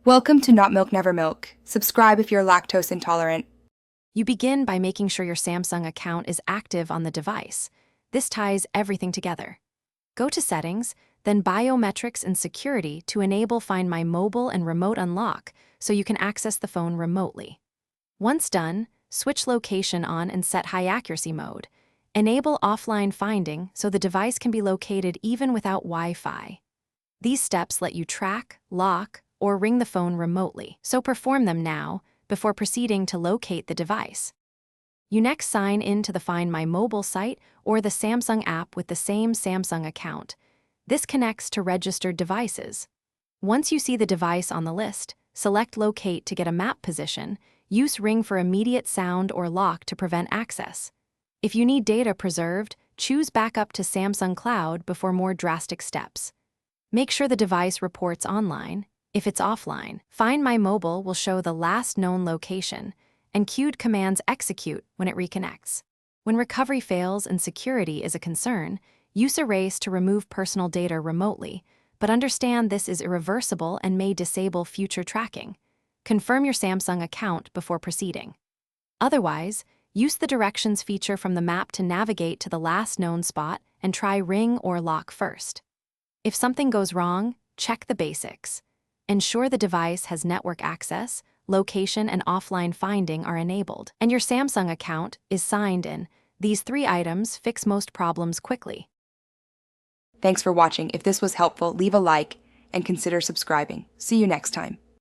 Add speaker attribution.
Speaker 1: Welcome to Not Milk Never Milk. Subscribe if you're lactose intolerant.
Speaker 2: You begin by making sure your Samsung account is active on the device. This ties everything together. Go to Settings, then Biometrics and Security to enable Find My Mobile and Remote Unlock so you can access the phone remotely. Once done, switch location on and set high accuracy mode. Enable offline finding so the device can be located even without Wi-Fi. These steps let you track, lock, or ring the phone remotely, so perform them now before proceeding to locate the device. You next sign in to the Find My Mobile site or the Samsung app with the same Samsung account. This connects to registered devices. Once you see the device on the list, select Locate to get a map position. Use Ring for immediate sound or lock to prevent access. If you need data preserved, choose Backup to Samsung Cloud before more drastic steps. Make sure the device reports online. If it's offline, Find My Mobile will show the last known location, and queued commands execute when it reconnects. When recovery fails and security is a concern, use Erase to remove personal data remotely, but understand this is irreversible and may disable future tracking. Confirm your Samsung account before proceeding. Otherwise, use the directions feature from the map to navigate to the last known spot and try Ring or Lock first. If something goes wrong, check the basics. Ensure the device has network access, location and offline finding are enabled, and your Samsung account is signed in. These 3 items fix most problems quickly.
Speaker 1: Thanks for watching. If this was helpful, leave a like and consider subscribing. See you next time.